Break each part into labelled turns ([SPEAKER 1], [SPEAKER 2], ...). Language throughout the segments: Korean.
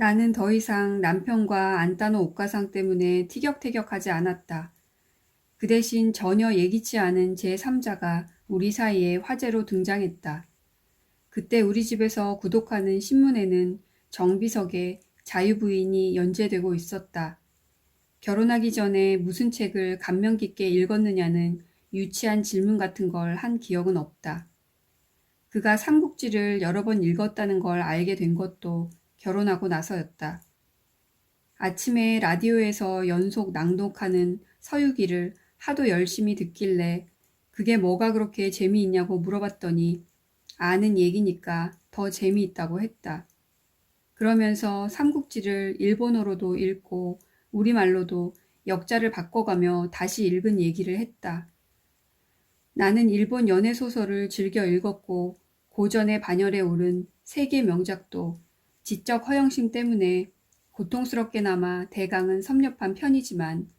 [SPEAKER 1] 나는 더 이상 남편과 안 따놓은 옷가상 때문에 티격태격하지 않았다. 그 대신 전혀 예기치 않은 제3자가 우리 사이에 화제로 등장했다. 그때 우리 집에서 구독하는 신문에는 정비석에 자유부인이 연재되고 있었다. 결혼하기 전에 무슨 책을 감명 깊게 읽었느냐는 유치한 질문 같은 걸 한 기억은 없다. 그가 삼국지를 여러 번 읽었다는 걸 알게 된 것도 결혼하고 나서였다. 아침에 라디오에서 연속 낭독하는 서유기를 하도 열심히 듣길래 그게 뭐가 그렇게 재미있냐고 물어봤더니 아는 얘기니까 더 재미있다고 했다. 그러면서 삼국지를 일본어로도 읽고 우리말로도 역자를 바꿔가며 다시 읽은 얘기를 했다. 나는 일본 연애소설을 즐겨 읽었고 고전의 반열에 오른 세계 명작도 지적 허영심 때문에 고통스럽게나마 대강은 섭렵한 편이지만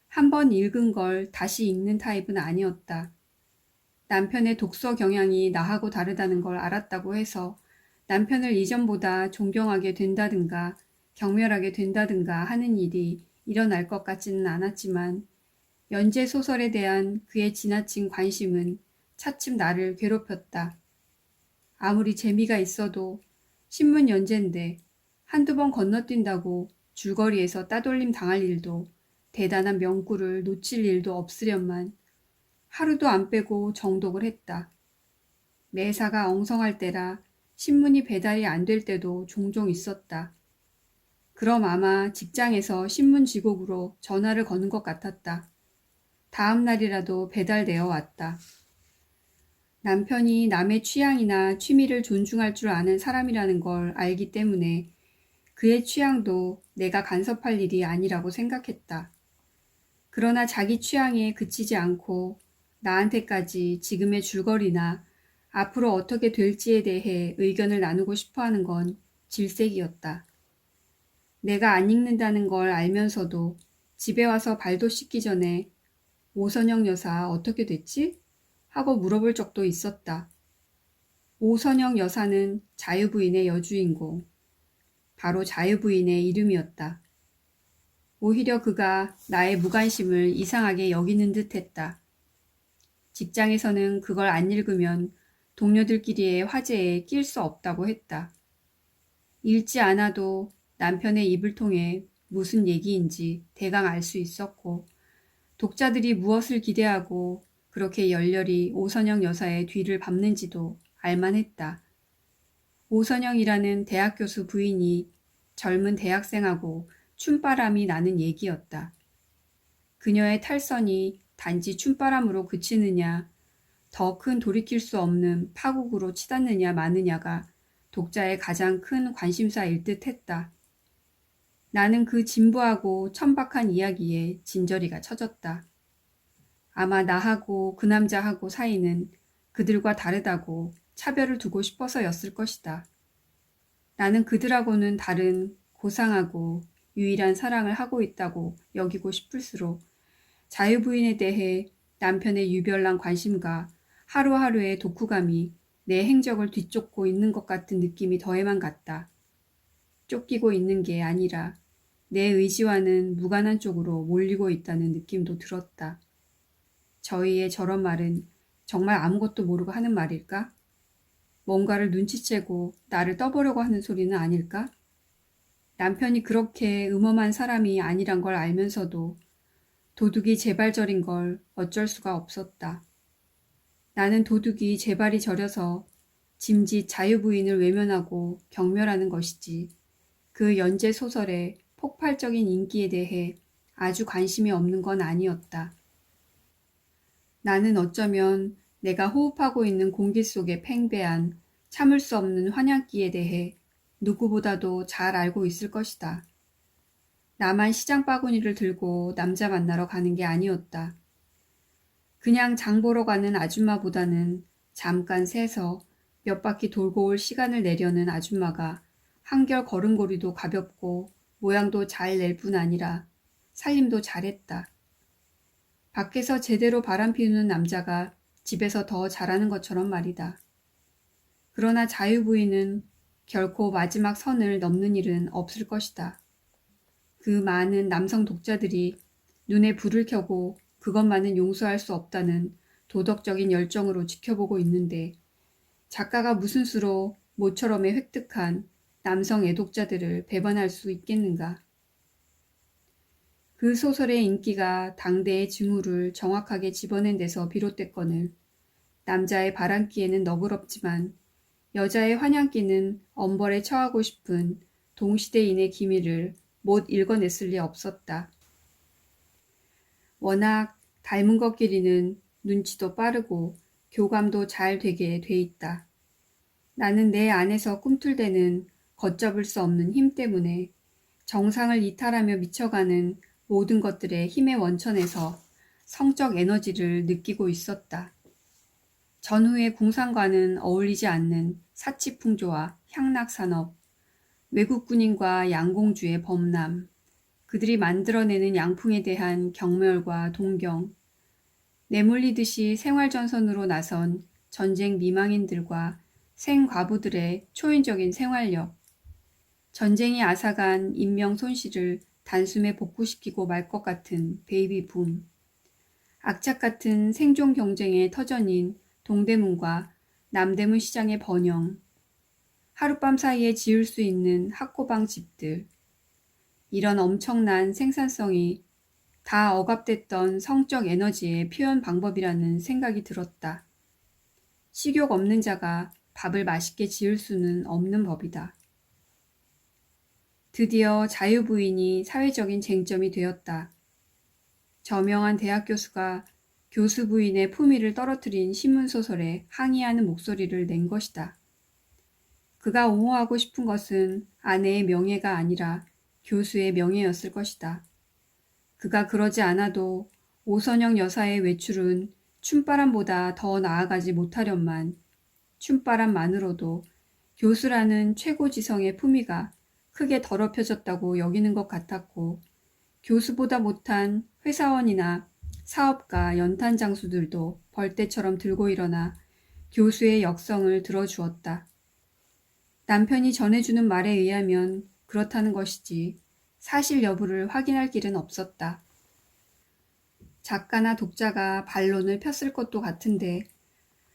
[SPEAKER 1] 한 번 읽은 걸 다시 읽는 타입은 아니었다. 남편의 독서 경향이 나하고 다르다는 걸 알았다고 해서 남편을 이전보다 존경하게 된다든가 경멸하게 된다든가 하는 일이 일어날 것 같지는 않았지만 연재 소설에 대한 그의 지나친 관심은 차츰 나를 괴롭혔다. 아무리 재미가 있어도 신문 연재인데 한두 번 건너뛴다고 줄거리에서 따돌림 당할 일도 대단한 명구를 놓칠 일도 없으련만 하루도 안 빼고 정독을 했다. 매사가 엉성할 때라 신문이 배달이 안 될 때도 종종 있었다. 그럼 아마 직장에서 신문 지국으로 전화를 거는 것 같았다. 다음 날이라도 배달되어 왔다. 남편이 남의 취향이나 취미를 존중할 줄 아는 사람이라는 걸 알기 때문에 그의 취향도 내가 간섭할 일이 아니라고 생각했다. 그러나 자기 취향에 그치지 않고 나한테까지 지금의 줄거리나 앞으로 어떻게 될지에 대해 의견을 나누고 싶어 하는 건 질색이었다. 내가 안 읽는다는 걸 알면서도 집에 와서 발도 씻기 전에 오선영 여사 어떻게 됐지? 하고 물어볼 적도 있었다. 오선영 여사는 자유부인의 여주인공, 바로 자유부인의 이름이었다. 오히려 그가 나의 무관심을 이상하게 여기는 듯 했다. 직장에서는 그걸 안 읽으면 동료들끼리의 화제에 낄 수 없다고 했다. 읽지 않아도 남편의 입을 통해 무슨 얘기인지 대강 알 수 있었고 독자들이 무엇을 기대하고 그렇게 열렬히 오선영 여사의 뒤를 밟는지도 알만했다. 오선영이라는 대학 교수 부인이 젊은 대학생하고 춤바람이 나는 얘기였다. 그녀의 탈선이 단지 춤바람으로 그치느냐, 더 큰 돌이킬 수 없는 파국으로 치닫느냐 마느냐가 독자의 가장 큰 관심사일 듯 했다. 나는 그 진부하고 천박한 이야기에 진저리가 쳐졌다. 아마 나하고 그 남자하고 사이는 그들과 다르다고 차별을 두고 싶어서였을 것이다. 나는 그들하고는 다른 고상하고 유일한 사랑을 하고 있다고 여기고 싶을수록 자유부인에 대해 남편의 유별난 관심과 하루하루의 독후감이 내 행적을 뒤쫓고 있는 것 같은 느낌이 더해만 갔다. 쫓기고 있는 게 아니라 내 의지와는 무관한 쪽으로 몰리고 있다는 느낌도 들었다. 저희의 저런 말은 정말 아무것도 모르고 하는 말일까? 뭔가를 눈치채고 나를 떠보려고 하는 소리는 아닐까? 남편이 그렇게 음험한 사람이 아니란 걸 알면서도 도둑이 제발저린 걸 어쩔 수가 없었다. 나는 도둑이 제발이 저려서 짐짓 자유부인을 외면하고 경멸하는 것이지 그 연재 소설의 폭발적인 인기에 대해 아주 관심이 없는 건 아니었다. 나는 어쩌면 내가 호흡하고 있는 공기 속에 팽배한 참을 수 없는 환향기에 대해 누구보다도 잘 알고 있을 것이다. 나만 시장 바구니를 들고 남자 만나러 가는 게 아니었다. 그냥 장 보러 가는 아줌마보다는 잠깐 새서 몇 바퀴 돌고 올 시간을 내려는 아줌마가 한결 걸음걸이도 가볍고 모양도 잘 낼 뿐 아니라 살림도 잘했다. 밖에서 제대로 바람 피우는 남자가 집에서 더 잘하는 것처럼 말이다. 그러나 자유부인은 결코 마지막 선을 넘는 일은 없을 것이다. 그 많은 남성 독자들이 눈에 불을 켜고 그것만은 용서할 수 없다는 도덕적인 열정으로 지켜보고 있는데 작가가 무슨 수로 모처럼에 획득한 남성 애독자들을 배반할 수 있겠는가? 그 소설의 인기가 당대의 징후를 정확하게 집어낸 데서 비롯됐거늘 남자의 바람기에는 너그럽지만 여자의 환향기는 엄벌에 처하고 싶은 동시대인의 기미를 못 읽어냈을 리 없었다. 워낙 닮은 것끼리는 눈치도 빠르고 교감도 잘 되게 돼 있다. 나는 내 안에서 꿈틀대는 걷잡을 수 없는 힘 때문에 정상을 이탈하며 미쳐가는 모든 것들의 힘의 원천에서 성적 에너지를 느끼고 있었다. 전후의 궁상과는 어울리지 않는 사치풍조와 향락산업, 외국 군인과 양공주의 범람, 그들이 만들어내는 양풍에 대한 경멸과 동경, 내몰리듯이 생활전선으로 나선 전쟁 미망인들과 생과부들의 초인적인 생활력, 전쟁이 앗아간 인명 손실을 단숨에 복구시키고 말 것 같은 베이비 붐, 악착 같은 생존 경쟁의 터전인 동대문과 남대문 시장의 번영, 하룻밤 사이에 지을 수 있는 학고방 집들, 이런 엄청난 생산성이 다 억압됐던 성적 에너지의 표현 방법이라는 생각이 들었다. 식욕 없는 자가 밥을 맛있게 지을 수는 없는 법이다. 드디어 자유부인이 사회적인 쟁점이 되었다. 저명한 대학 교수가 교수 부인의 품위를 떨어뜨린 신문소설에 항의하는 목소리를 낸 것이다. 그가 옹호하고 싶은 것은 아내의 명예가 아니라 교수의 명예였을 것이다. 그가 그러지 않아도 오선영 여사의 외출은 춤바람보다 더 나아가지 못하련만 춤바람만으로도 교수라는 최고지성의 품위가 크게 더럽혀졌다고 여기는 것 같았고 교수보다 못한 회사원이나 사업가, 연탄장수들도 벌떼처럼 들고 일어나 교수의 역성을 들어주었다. 남편이 전해주는 말에 의하면 그렇다는 것이지 사실 여부를 확인할 길은 없었다. 작가나 독자가 반론을 폈을 것도 같은데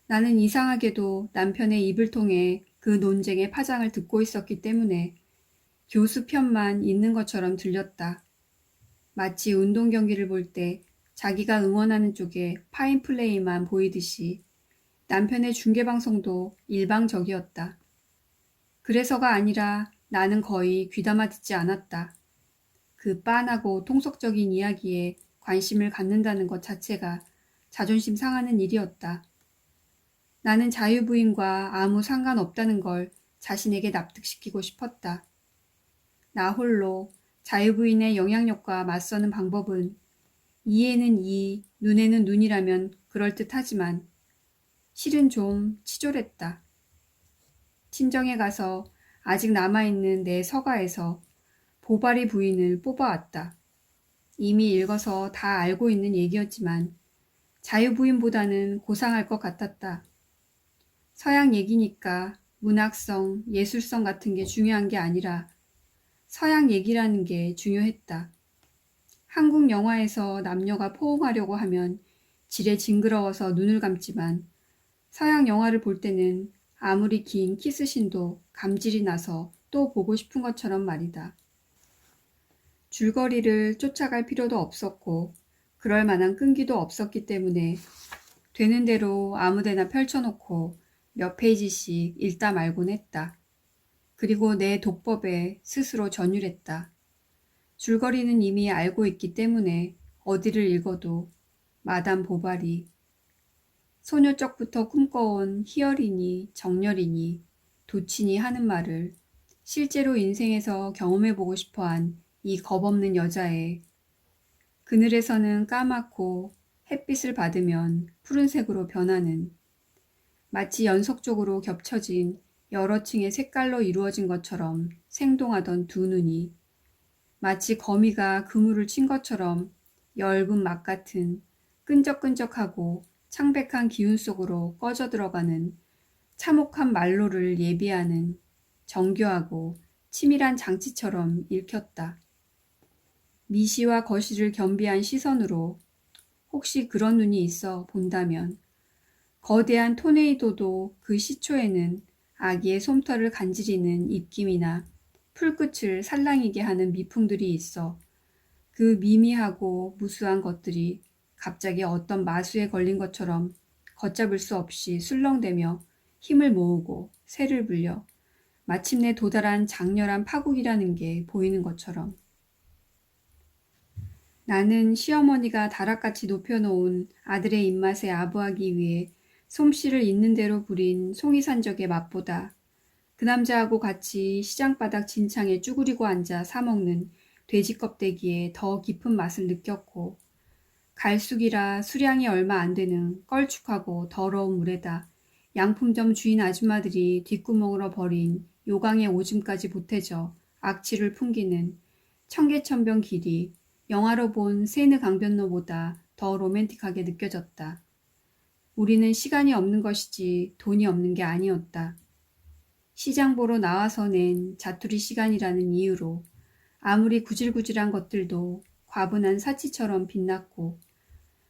[SPEAKER 1] 나는 이상하게도 남편의 입을 통해 그 논쟁의 파장을 듣고 있었기 때문에 교수 편만 있는 것처럼 들렸다. 마치 운동 경기를 볼 때 자기가 응원하는 쪽에 파인플레이만 보이듯이 남편의 중계방송도 일방적이었다. 그래서가 아니라 나는 거의 귀담아 듣지 않았다. 그 빤하고 통속적인 이야기에 관심을 갖는다는 것 자체가 자존심 상하는 일이었다. 나는 자유부인과 아무 상관없다는 걸 자신에게 납득시키고 싶었다. 나 홀로 자유부인의 영향력과 맞서는 방법은 이에는 이, 눈에는 눈이라면 그럴듯하지만 실은 좀 치졸했다. 친정에 가서 아직 남아있는 내 서가에서 보바리 부인을 뽑아왔다. 이미 읽어서 다 알고 있는 얘기였지만 자유부인보다는 고상할 것 같았다. 서양 얘기니까 문학성, 예술성 같은 게 중요한 게 아니라 서양 얘기라는 게 중요했다. 한국 영화에서 남녀가 포옹하려고 하면 지레 징그러워서 눈을 감지만 서양 영화를 볼 때는 아무리 긴 키스신도 감질이 나서 또 보고 싶은 것처럼 말이다. 줄거리를 쫓아갈 필요도 없었고 그럴 만한 끈기도 없었기 때문에 되는 대로 아무데나 펼쳐놓고 몇 페이지씩 읽다 말곤 했다. 그리고 내 독법에 스스로 전율했다. 줄거리는 이미 알고 있기 때문에 어디를 읽어도 마담 보바리, 소녀적부터 꿈꿔온 희열이니 정열이니 도치니 하는 말을 실제로 인생에서 경험해보고 싶어한 이 겁없는 여자의 그늘에서는 까맣고 햇빛을 받으면 푸른색으로 변하는 마치 연속적으로 겹쳐진 여러 층의 색깔로 이루어진 것처럼 생동하던 두 눈이 마치 거미가 그물을 친 것처럼 엷은 막 같은 끈적끈적하고 창백한 기운 속으로 꺼져 들어가는 참혹한 말로를 예비하는 정교하고 치밀한 장치처럼 읽혔다. 미시와 거실을 겸비한 시선으로 혹시 그런 눈이 있어 본다면 거대한 토네이도도 그 시초에는 아기의 솜털을 간지리는 입김이나 풀끝을 살랑이게 하는 미풍들이 있어 그 미미하고 무수한 것들이 갑자기 어떤 마수에 걸린 것처럼 걷잡을 수 없이 술렁대며 힘을 모으고 새를 불려 마침내 도달한 장렬한 파국이라는 게 보이는 것처럼. 나는 시어머니가 다락같이 높여놓은 아들의 입맛에 아부하기 위해 솜씨를 있는 대로 부린 송이산적의 맛보다 그 남자하고 같이 시장바닥 진창에 쭈그리고 앉아 사먹는 돼지 껍데기에 더 깊은 맛을 느꼈고 갈쑥이라 수량이 얼마 안 되는 껄쭉하고 더러운 물에다 양품점 주인 아줌마들이 뒷구멍으로 버린 요강의 오줌까지 보태져 악취를 풍기는 청계천변 길이 영화로 본 세느 강변로보다 더 로맨틱하게 느껴졌다. 우리는 시간이 없는 것이지 돈이 없는 게 아니었다. 시장 보러 나와서 낸 자투리 시간이라는 이유로 아무리 구질구질한 것들도 과분한 사치처럼 빛났고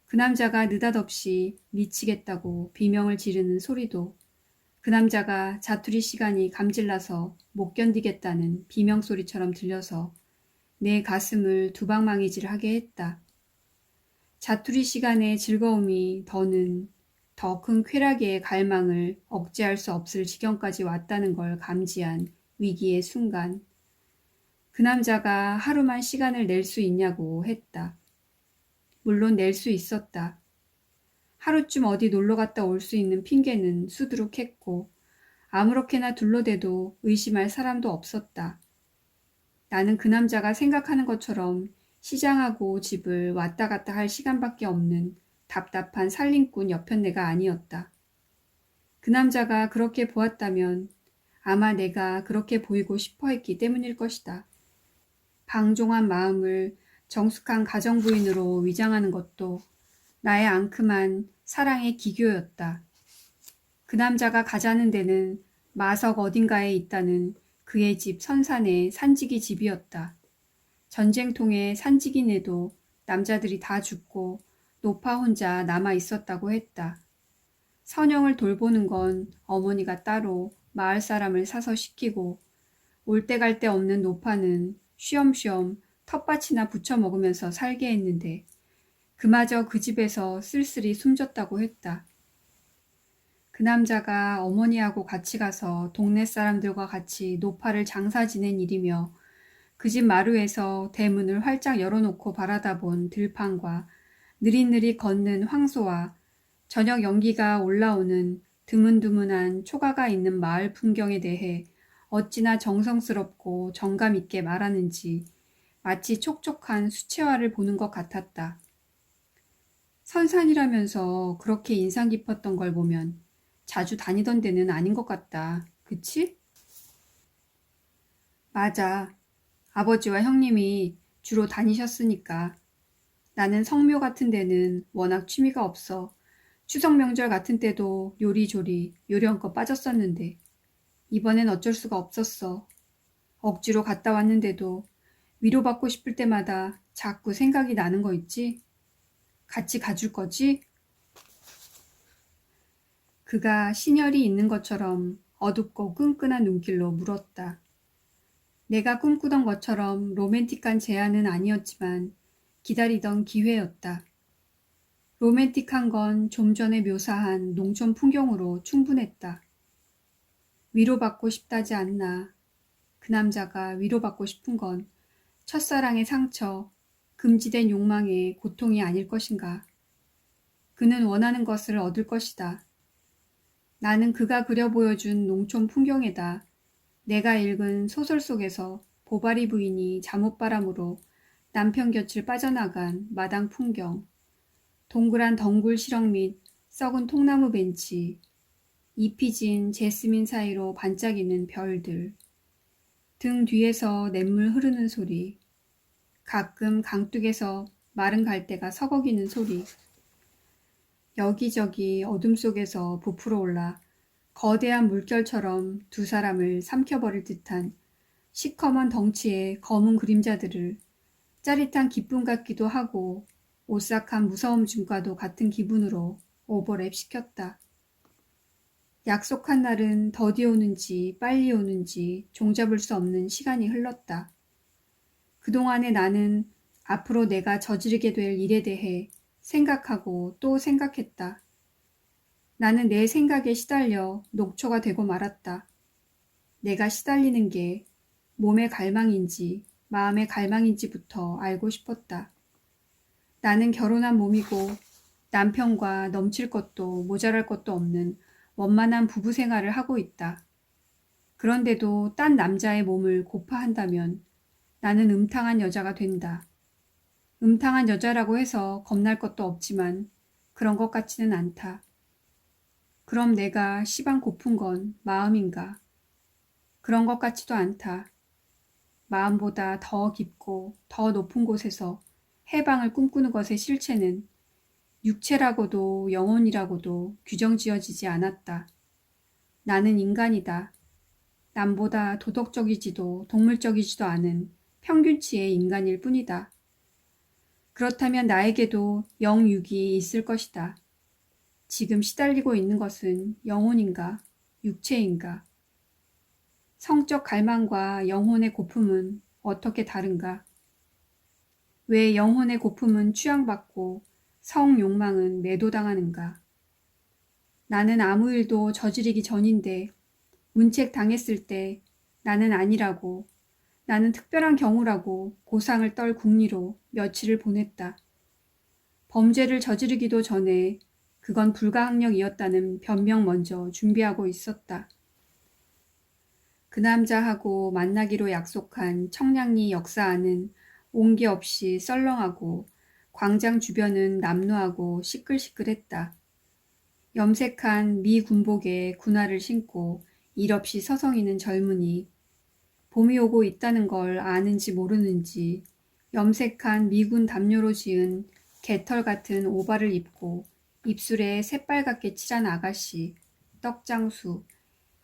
[SPEAKER 1] 그 남자가 느닷없이 미치겠다고 비명을 지르는 소리도 그 남자가 자투리 시간이 감질나서 못 견디겠다는 비명소리처럼 들려서 내 가슴을 두방망이질 하게 했다. 자투리 시간의 즐거움이 더는 더 큰 쾌락의 갈망을 억제할 수 없을 지경까지 왔다는 걸 감지한 위기의 순간 그 남자가 하루만 시간을 낼 수 있냐고 했다. 물론 낼 수 있었다. 하루쯤 어디 놀러 갔다 올 수 있는 핑계는 수두룩했고 아무렇게나 둘러대도 의심할 사람도 없었다. 나는 그 남자가 생각하는 것처럼 시장하고 집을 왔다 갔다 할 시간밖에 없는 답답한 살림꾼 여편네가 아니었다. 그 남자가 그렇게 보았다면 아마 내가 그렇게 보이고 싶어 했기 때문일 것이다. 방종한 마음을 정숙한 가정부인으로 위장하는 것도 나의 앙큼한 사랑의 기교였다. 그 남자가 가자는 데는 마석 어딘가에 있다는 그의 집 선산의 산지기 집이었다. 전쟁통에 산지기네도 남자들이 다 죽고 노파 혼자 남아 있었다고 했다. 선영을 돌보는 건 어머니가 따로 마을 사람을 사서 시키고 올 때 갈 데 없는 노파는 쉬엄쉬엄 텃밭이나 부쳐 먹으면서 살게 했는데 그마저 그 집에서 쓸쓸히 숨졌다고 했다. 그 남자가 어머니하고 같이 가서 동네 사람들과 같이 노파를 장사 지낸 일이며 그 집 마루에서 대문을 활짝 열어놓고 바라다본 들판과 느릿느릿 걷는 황소와 저녁 연기가 올라오는 드문드문한 초가가 있는 마을 풍경에 대해 어찌나 정성스럽고 정감 있게 말하는지 마치 촉촉한 수채화를 보는 것 같았다. 선산이라면서 그렇게 인상 깊었던 걸 보면 자주 다니던 데는 아닌 것 같다. 그치? 맞아. 아버지와 형님이 주로 다니셨으니까. 나는 성묘 같은 데는 워낙 취미가 없어 추석 명절 같은 때도 요리조리 요령껏 빠졌었는데 이번엔 어쩔 수가 없었어. 억지로 갔다 왔는데도 위로받고 싶을 때마다 자꾸 생각이 나는 거 있지? 같이 가줄 거지? 그가 신혈이 있는 것처럼 어둡고 끈끈한 눈길로 물었다. 내가 꿈꾸던 것처럼 로맨틱한 제안은 아니었지만 기다리던 기회였다. 로맨틱한 건 좀 전에 묘사한 농촌 풍경으로 충분했다. 위로받고 싶다지 않나. 그 남자가 위로받고 싶은 건 첫사랑의 상처, 금지된 욕망의 고통이 아닐 것인가. 그는 원하는 것을 얻을 것이다. 나는 그가 그려 보여준 농촌 풍경에다 내가 읽은 소설 속에서 보바리 부인이 잠옷바람으로 남편 곁을 빠져나간 마당 풍경, 동그란 덩굴 시렁 및 썩은 통나무 벤치, 잎이 진 제스민 사이로 반짝이는 별들, 등 뒤에서 냇물 흐르는 소리, 가끔 강둑에서 마른 갈대가 서걱이는 소리, 여기저기 어둠 속에서 부풀어 올라 거대한 물결처럼 두 사람을 삼켜버릴 듯한 시커먼 덩치의 검은 그림자들을 짜릿한 기쁨 같기도 하고 오싹한 무서움 중과도 같은 기분으로 오버랩 시켰다. 약속한 날은 더디 오는지 빨리 오는지 종잡을 수 없는 시간이 흘렀다. 그동안에 나는 앞으로 내가 저지르게 될 일에 대해 생각하고 또 생각했다. 나는 내 생각에 시달려 녹초가 되고 말았다. 내가 시달리는 게 몸의 갈망인지 마음의 갈망인지부터 알고 싶었다. 나는 결혼한 몸이고 남편과 넘칠 것도 모자랄 것도 없는 원만한 부부 생활을 하고 있다. 그런데도 딴 남자의 몸을 고파한다면 나는 음탕한 여자가 된다. 음탕한 여자라고 해서 겁날 것도 없지만 그런 것 같지는 않다. 그럼 내가 시방 고픈 건 마음인가? 그런 것 같지도 않다. 마음보다 더 깊고 더 높은 곳에서 해방을 꿈꾸는 것의 실체는 육체라고도 영혼이라고도 규정 지어지지 않았다. 나는 인간이다. 남보다 도덕적이지도 동물적이지도 않은 평균치의 인간일 뿐이다. 그렇다면 나에게도 영육이 있을 것이다. 지금 시달리고 있는 것은 영혼인가, 육체인가? 성적 갈망과 영혼의 고품은 어떻게 다른가? 왜 영혼의 고품은 추앙받고 성 욕망은 매도당하는가? 나는 아무 일도 저지르기 전인데 문책 당했을 때 나는 아니라고, 나는 특별한 경우라고 고상을 떨 궁리로 며칠을 보냈다. 범죄를 저지르기도 전에 그건 불가항력이었다는 변명 먼저 준비하고 있었다. 그 남자하고 만나기로 약속한 청량리 역사안은 온기 없이 썰렁하고 광장 주변은 남루하고 시끌시끌했다. 염색한 미 군복에 군화를 신고 일 없이 서성이는 젊은이, 봄이 오고 있다는 걸 아는지 모르는지 염색한 미군 담요로 지은 개털 같은 오발을 입고 입술에 새빨갛게 칠한 아가씨, 떡장수,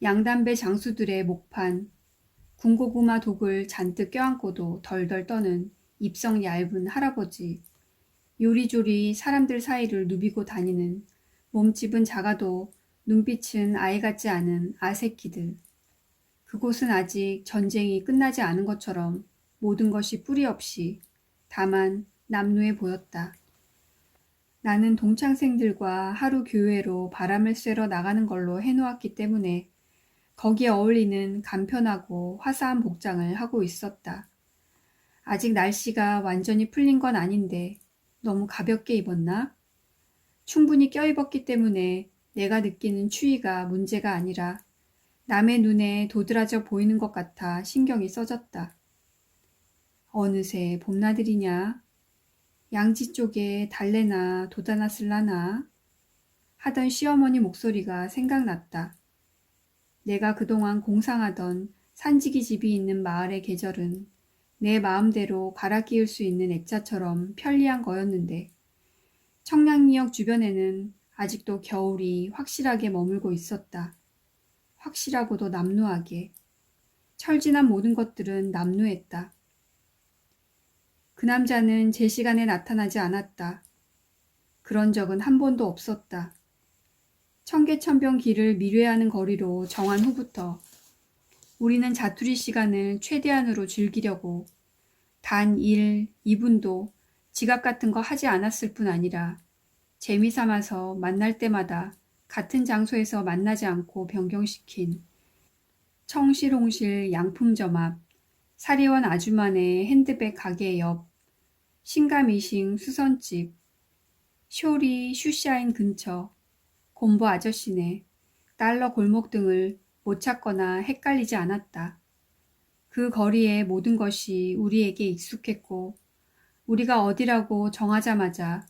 [SPEAKER 1] 양담배 장수들의 목판, 군고구마 독을 잔뜩 껴안고도 덜덜 떠는 입성 얇은 할아버지, 요리조리 사람들 사이를 누비고 다니는 몸집은 작아도 눈빛은 아이 같지 않은 아새끼들. 그곳은 아직 전쟁이 끝나지 않은 것처럼 모든 것이 뿌리 없이 다만 남루해 보였다. 나는 동창생들과 하루 교회로 바람을 쐬러 나가는 걸로 해놓았기 때문에 거기에 어울리는 간편하고 화사한 복장을 하고 있었다. 아직 날씨가 완전히 풀린 건 아닌데 너무 가볍게 입었나? 충분히 껴입었기 때문에 내가 느끼는 추위가 문제가 아니라 남의 눈에 도드라져 보이는 것 같아 신경이 써졌다. 어느새 봄나들이냐? 양지 쪽에 달래나 돋아나 쓸라나? 하던 시어머니 목소리가 생각났다. 내가 그동안 공상하던 산지기 집이 있는 마을의 계절은 내 마음대로 갈아 끼울 수 있는 액자처럼 편리한 거였는데 청량리역 주변에는 아직도 겨울이 확실하게 머물고 있었다. 확실하고도 남루하게. 철진한 모든 것들은 남루했다. 그 남자는 제 시간에 나타나지 않았다. 그런 적은 한 번도 없었다. 청계천변 길을 미뢰하는 거리로 정한 후부터 우리는 자투리 시간을 최대한으로 즐기려고 단 1, 2분도 지각 같은 거 하지 않았을 뿐 아니라 재미삼아서 만날 때마다 같은 장소에서 만나지 않고 변경시킨 청실홍실 양품점 앞, 사리원 아주만의 핸드백 가게 옆, 신가미싱 수선집, 쇼리 슈샤인 근처, 곰보 아저씨네, 달러 골목 등을 못 찾거나 헷갈리지 않았다. 그 거리의 모든 것이 우리에게 익숙했고 우리가 어디라고 정하자마자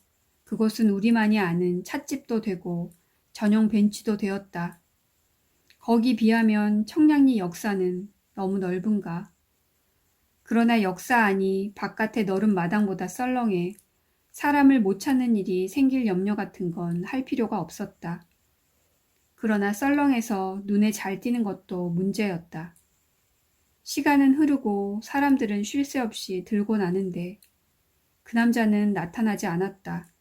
[SPEAKER 1] 그곳은 우리만이 아는 찻집도 되고 전용 벤치도 되었다. 거기 비하면 청량리 역사는 너무 넓은가. 그러나 역사 안이 바깥의 너른 마당보다 썰렁해 사람을 못 찾는 일이 생길 염려 같은 건 할 필요가 없었다. 그러나 썰렁해서 눈에 잘 띄는 것도 문제였다. 시간은 흐르고 사람들은 쉴 새 없이 들고 나는데 그 남자는 나타나지 않았다.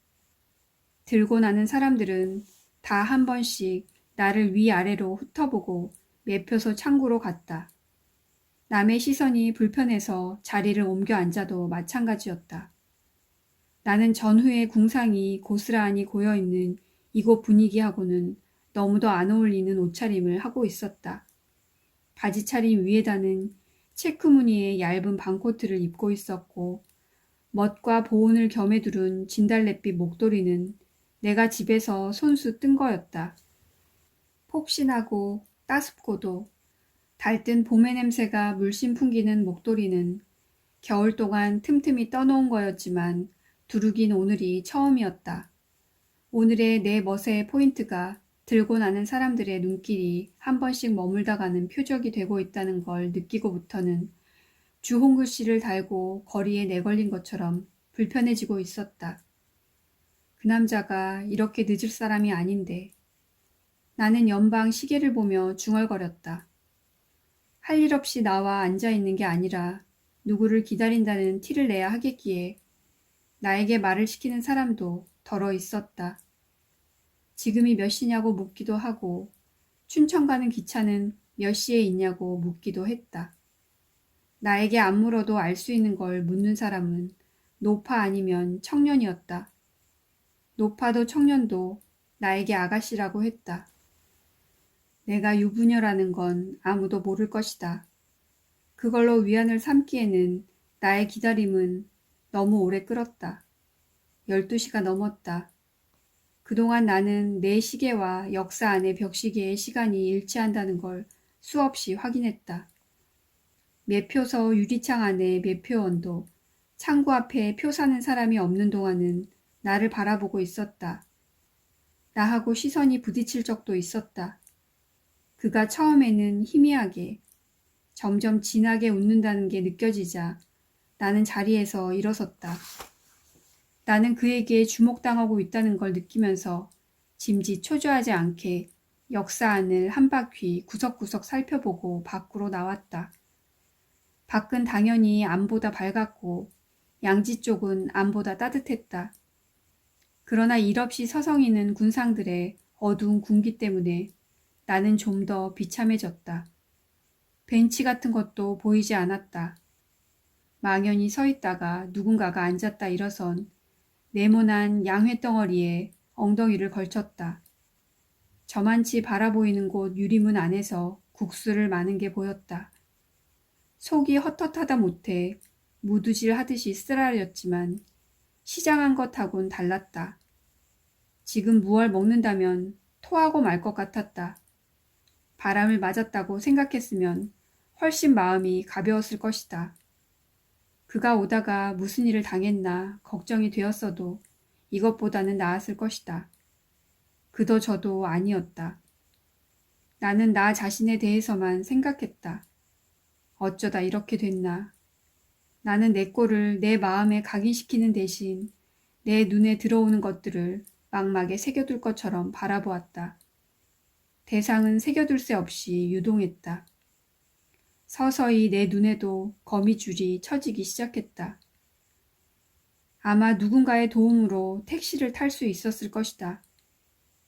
[SPEAKER 1] 들고 나는 사람들은 다 한 번씩 나를 위아래로 훑어보고 매표소 창구로 갔다. 남의 시선이 불편해서 자리를 옮겨 앉아도 마찬가지였다. 나는 전후의 궁상이 고스란히 고여있는 이곳 분위기하고는 너무도 안 어울리는 옷차림을 하고 있었다. 바지차림 위에다는 체크 무늬의 얇은 반코트를 입고 있었고 멋과 보온을 겸해 두른 진달래빛 목도리는 내가 집에서 손수 뜬 거였다. 폭신하고 따숩고도 달뜬 봄의 냄새가 물씬 풍기는 목도리는 겨울 동안 틈틈이 떠놓은 거였지만 두르긴 오늘이 처음이었다. 오늘의 내 멋의 포인트가 들고 나는 사람들의 눈길이 한 번씩 머물다 가는 표적이 되고 있다는 걸 느끼고부터는 주홍글씨를 달고 거리에 내걸린 것처럼 불편해지고 있었다. 그 남자가 이렇게 늦을 사람이 아닌데 나는 연방 시계를 보며 중얼거렸다. 할 일 없이 나와 앉아있는 게 아니라 누구를 기다린다는 티를 내야 하겠기에 나에게 말을 시키는 사람도 덜어 있었다. 지금이 몇 시냐고 묻기도 하고 춘천 가는 기차는 몇 시에 있냐고 묻기도 했다. 나에게 안 물어도 알 수 있는 걸 묻는 사람은 노파 아니면 청년이었다. 노파도 청년도 나에게 아가씨라고 했다. 내가 유부녀라는 건 아무도 모를 것이다. 그걸로 위안을 삼기에는 나의 기다림은 너무 오래 끌었다. 12시가 넘었다. 그동안 나는 내 시계와 역사 안의 벽시계의 시간이 일치한다는 걸 수없이 확인했다. 매표소 유리창 안의 매표원도 창구 앞에 표 사는 사람이 없는 동안은 나를 바라보고 있었다. 나하고 시선이 부딪힐 적도 있었다. 그가 처음에는 희미하게, 점점 진하게 웃는다는 게 느껴지자 나는 자리에서 일어섰다. 나는 그에게 주목당하고 있다는 걸 느끼면서 짐짓 초조하지 않게 역사 안을 한 바퀴 구석구석 살펴보고 밖으로 나왔다. 밖은 당연히 안보다 밝았고 양지 쪽은 안보다 따뜻했다. 그러나 일없이 서성이는 군상들의 어두운 군기 때문에 나는 좀 더 비참해졌다. 벤치 같은 것도 보이지 않았다. 망연히 서 있다가 누군가가 앉았다 일어선 네모난 양회덩어리에 엉덩이를 걸쳤다. 저만치 바라보이는 곳 유리문 안에서 국수를 마는 게 보였다. 속이 헛헛하다 못해 무두질 하듯이 쓰라렸지만 시장한 것하고는 달랐다. 지금 무얼 먹는다면 토하고 말 것 같았다. 바람을 맞았다고 생각했으면 훨씬 마음이 가벼웠을 것이다. 그가 오다가 무슨 일을 당했나 걱정이 되었어도 이것보다는 나았을 것이다. 그도 저도 아니었다. 나는 나 자신에 대해서만 생각했다. 어쩌다 이렇게 됐나. 나는 내 꼴을 내 마음에 각인시키는 대신 내 눈에 들어오는 것들을 막막에 새겨둘 것처럼 바라보았다. 대상은 새겨둘 새 없이 유동했다. 서서히 내 눈에도 거미줄이 쳐지기 시작했다. 아마 누군가의 도움으로 택시를 탈 수 있었을 것이다.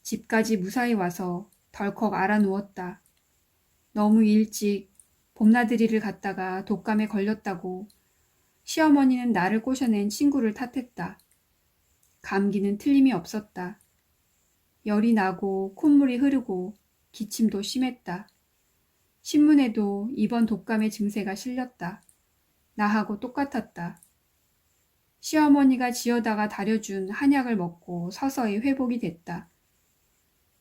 [SPEAKER 1] 집까지 무사히 와서 덜컥 알아 누웠다. 너무 일찍 봄나들이를 갔다가 독감에 걸렸다고 시어머니는 나를 꼬셔낸 친구를 탓했다. 감기는 틀림이 없었다. 열이 나고 콧물이 흐르고 기침도 심했다. 신문에도 이번 독감의 증세가 실렸다. 나하고 똑같았다. 시어머니가 지어다가 다려준 한약을 먹고 서서히 회복이 됐다.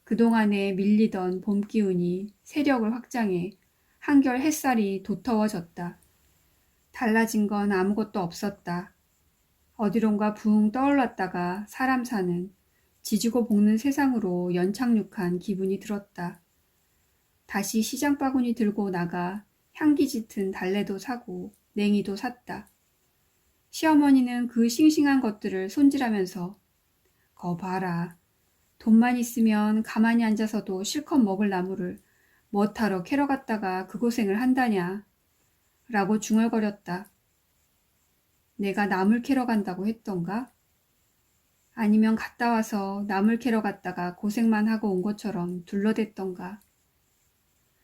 [SPEAKER 1] 그동안에 밀리던 봄 기운이 세력을 확장해 한결 햇살이 도터워졌다. 달라진 건 아무것도 없었다. 어디론가 붕 떠올랐다가 사람 사는 지지고 볶는 세상으로 연착륙한 기분이 들었다. 다시 시장 바구니 들고 나가 향기 짙은 달래도 사고 냉이도 샀다. 시어머니는 그 싱싱한 것들을 손질하면서 거 봐라. 돈만 있으면 가만히 앉아서도 실컷 먹을 나무를 뭐하러 캐러 갔다가 그 고생을 한다냐 라고 중얼거렸다. 내가 나물 캐러 간다고 했던가? 아니면 갔다 와서 나물 캐러 갔다가 고생만 하고 온 것처럼 둘러댔던가?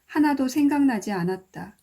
[SPEAKER 1] 하나도 생각나지 않았다.